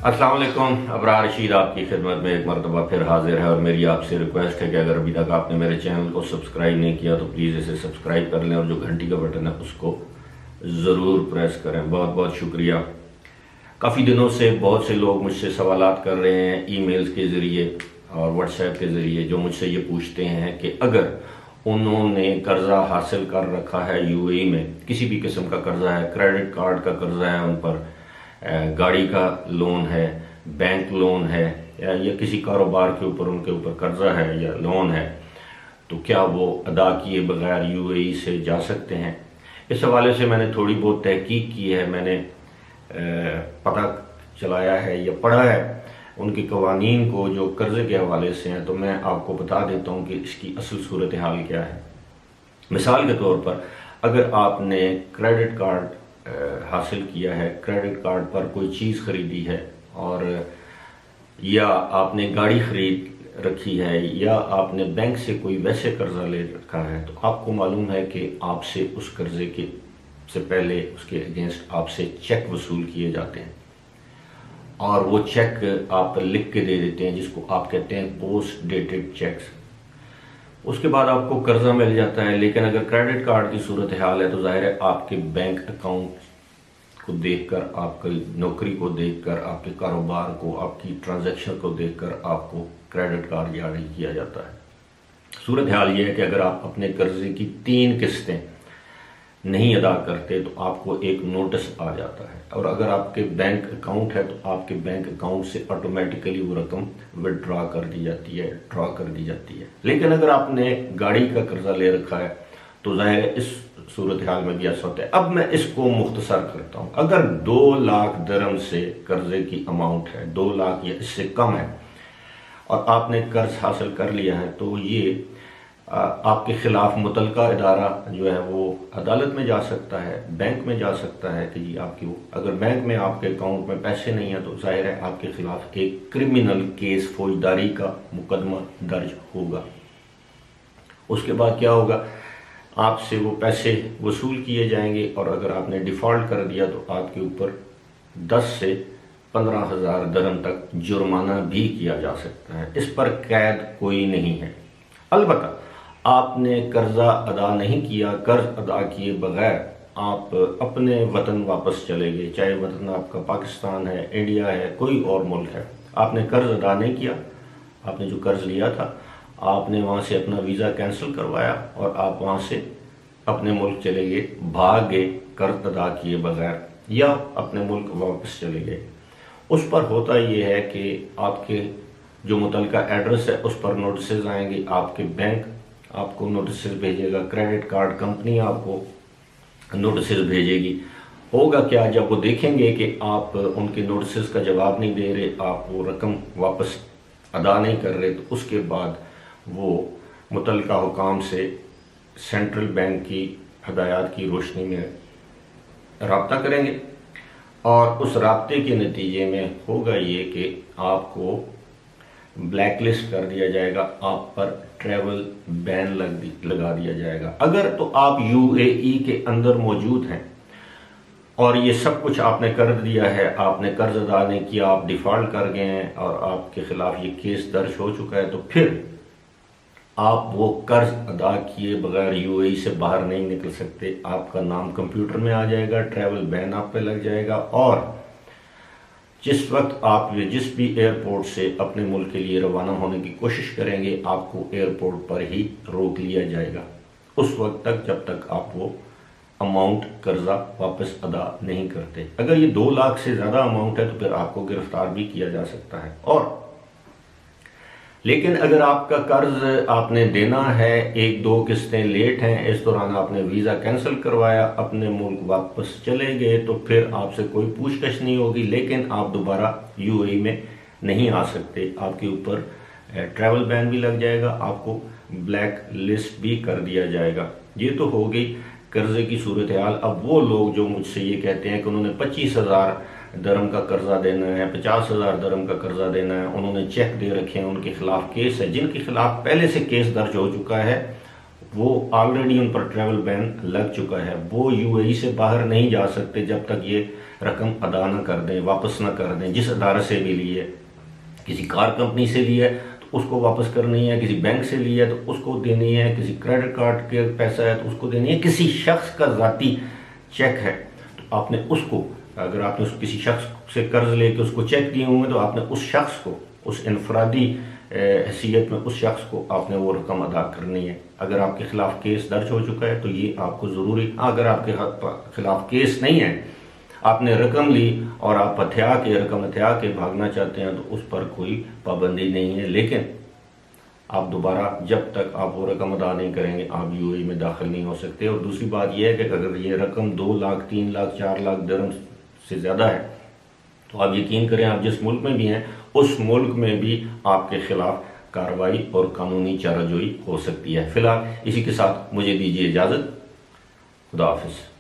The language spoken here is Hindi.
अस्सलाम वालेकुम। अबरार रशीद आपकी खिदमत में एक मरतबा फिर हाजिर है और मेरी आपसे रिक्वेस्ट है कि अगर अभी तक आपने मेरे चैनल को सब्सक्राइब नहीं किया तो प्लीज़ इसे सब्सक्राइब कर लें और जो घंटी का बटन है उसको ज़रूर प्रेस करें। बहुत बहुत शुक्रिया। काफ़ी दिनों से बहुत से लोग मुझसे सवालात कर रहे हैं ईमेल्स के ज़रिए और व्हाट्सएप के ज़रिए, जो मुझसे ये पूछते हैं कि अगर उन्होंने कर्ज़ा हासिल कर रखा है यूएई में, किसी भी किस्म का कर्ज़ा है, क्रेडिट कार्ड का कर्ज़ा है उन पर, गाड़ी का लोन है, बैंक लोन है, या किसी कारोबार के ऊपर उनके ऊपर कर्जा है या लोन है, तो क्या वो अदा किए बगैर यूएई से जा सकते हैं? इस हवाले से मैंने थोड़ी बहुत तहकीक की है, मैंने पता चलाया है या पढ़ा है उनके कवानीन को जो कर्जे के हवाले से हैं, तो मैं आपको बता देता हूँ कि इसकी असल सूरत हाल क्या है। मिसाल के तौर पर अगर आपने क्रेडिट कार्ड हासिल किया है, क्रेडिट कार्ड पर कोई चीज़ खरीदी है, और या आपने गाड़ी खरीद रखी है, या आपने बैंक से कोई वैसे कर्जा ले रखा है, तो आपको मालूम है कि आपसे उस कर्जे के से पहले उसके अगेंस्ट आपसे चेक वसूल किए जाते हैं और वो चेक आप लिख के दे देते हैं, जिसको आप कहते हैं पोस्ट डेटेड चेक्स। उसके बाद आपको कर्जा मिल जाता है। लेकिन अगर क्रेडिट कार्ड की सूरत हाल है तो जाहिर है आपके बैंक अकाउंट को देखकर, आपकी नौकरी को देखकर, आपके कारोबार को, आपकी ट्रांजैक्शन को देखकर आपको क्रेडिट कार्ड जारी किया जाता है। सूरत हाल ये है कि अगर आप अपने कर्जे की 3 किस्तें नहीं अदा करते तो आपको एक नोटिस आ जाता है, और अगर आपके बैंक अकाउंट है तो आपके बैंक अकाउंट से ऑटोमेटिकली वो रकम विड्रॉ कर दी जाती है, ड्रॉ कर दी जाती है। लेकिन अगर आपने गाड़ी का कर्जा ले रखा है तो जाहिर है इस सूरत हाल में भी ऐसा होता है। अब मैं इसको मुख्तसर करता हूँ। अगर 2 लाख दिरहम से कर्जे की अमाउंट है, 2 लाख या इससे कम है, और आपने कर्ज हासिल कर लिया है, तो ये आपके खिलाफ मुतलका इदारा जो है वो अदालत में जा सकता है, बैंक में जा सकता है कि जी आपकी वो, अगर बैंक में आपके अकाउंट में पैसे नहीं है तो जाहिर है आपके खिलाफ एक क्रिमिनल केस, फौजदारी का मुकदमा दर्ज होगा। उसके बाद क्या होगा, आपसे वो पैसे वसूल किए जाएंगे, और अगर आपने डिफ़ॉल्ट कर दिया तो आपके ऊपर 10 से 15,000 दिरहम तक जुर्माना भी किया जा सकता है। इस पर कैद कोई नहीं है। अलबत्ता आपने कर्जा अदा नहीं किया, कर्ज अदा किए बगैर आप अपने वतन वापस चले गए, चाहे वतन आपका पाकिस्तान है, इंडिया है, कोई और मुल्क है, आपने कर्ज अदा नहीं किया, आपने जो कर्ज लिया था आपने वहाँ से अपना वीज़ा कैंसिल करवाया और आप वहाँ से अपने मुल्क चले गए, भाग गए कर्ज अदा किए बगैर, या अपने मुल्क वापस चले गए। उस पर होता ये है कि आपके जो मुतलका एड्रेस है उस पर नोटिस आएंगे, आपके बैंक आपको नोटिस भेजेगा, क्रेडिट कार्ड कंपनी आपको नोटिस भेजेगी। होगा क्या, जब वो देखेंगे कि आप उनके नोटिस का जवाब नहीं दे रहे, आप वो रकम वापस अदा नहीं कर रहे, तो उसके बाद वो मुतलका हुकाम से सेंट्रल बैंक की हदायत की रोशनी में रब्ता करेंगे, और उस रब्ते के नतीजे में होगा ये कि आपको ब्लैक लिस्ट कर दिया जाएगा, आप पर ट्रैवल बैन लगा दिया जाएगा। अगर तो आप यूएई के अंदर मौजूद हैं और ये सब कुछ आपने कर दिया है, आपने कर्ज अदा नहीं किया, आप डिफ़ॉल्ट कर गए हैं और आपके खिलाफ ये केस दर्ज हो चुका है, तो फिर आप वो कर्ज अदा किए बगैर यूएई से बाहर नहीं निकल सकते। आपका नाम कंप्यूटर में आ जाएगा, ट्रैवल बैन आप पे लग जाएगा, और जिस वक्त आप जिस भी एयरपोर्ट से अपने मुल्क के लिए रवाना होने की कोशिश करेंगे, आपको एयरपोर्ट पर ही रोक लिया जाएगा उस वक्त तक जब तक आप वो अमाउंट कर्जा वापस अदा नहीं करते। अगर ये 2 लाख से ज़्यादा अमाउंट है तो फिर आपको गिरफ्तार भी किया जा सकता है। और लेकिन अगर आपका कर्ज आपने देना है, 1-2 किस्तें लेट हैं, इस दौरान आपने वीज़ा कैंसिल करवाया, अपने मुल्क वापस चले गए, तो फिर आपसे कोई पूछताछ नहीं होगी, लेकिन आप दोबारा यूएई में नहीं आ सकते। आपके ऊपर ट्रैवल बैन भी लग जाएगा, आपको ब्लैक लिस्ट भी कर दिया जाएगा। ये तो हो गई कर्जे की सूरत हाल। अब वो लोग जो मुझसे ये कहते हैं कि उन्होंने 25,000 दिरहम का कर्जा देना है, 50,000 दिरहम का कर्जा देना है, उन्होंने चेक दे रखे हैं, उनके खिलाफ केस है, जिनके खिलाफ पहले से केस दर्ज हो चुका है, वो ऑलरेडी उन पर ट्रैवल बैन लग चुका है। वो यूएई से बाहर नहीं जा सकते जब तक ये रकम अदा न कर दें, वापस न कर दें। जिस अदारे से भी ली है, किसी कार कंपनी से ली है तो उसको वापस करनी है, किसी बैंक से ली है तो उसको देनी है, किसी क्रेडिट कार्ड के पैसा है तो उसको देनी है, किसी शख्स का ज़ाती चेक है तो आपने उसको, अगर आपने किसी शख्स से कर्ज लेके उसको चेक दिए होंगे तो आपने उस शख्स को, उस इनफरादी हैसियत में उस शख्स को आपने वो रकम अदा करनी है। अगर आपके खिलाफ केस दर्ज हो चुका है तो ये आपको ज़रूरी, अगर आपके खिलाफ केस नहीं है, आपने रकम ली और आप रकम हथिया के भागना चाहते हैं तो उस पर कोई पाबंदी नहीं है। लेकिन आप दोबारा जब तक आप वो रकम अदा नहीं करेंगे आप यूएई में दाखिल नहीं हो सकते। और दूसरी बात यह है कि अगर ये रकम 2 लाख 3 लाख 4 लाख दिरहम से ज़्यादा है तो आप यकीन करें, आप जिस मुल्क में भी हैं उस मुल्क में भी आपके खिलाफ कार्रवाई और कानूनी चाराजोई हो सकती है। फिलहाल इसी के साथ मुझे दीजिए इजाज़त। खुदा हाफिज़।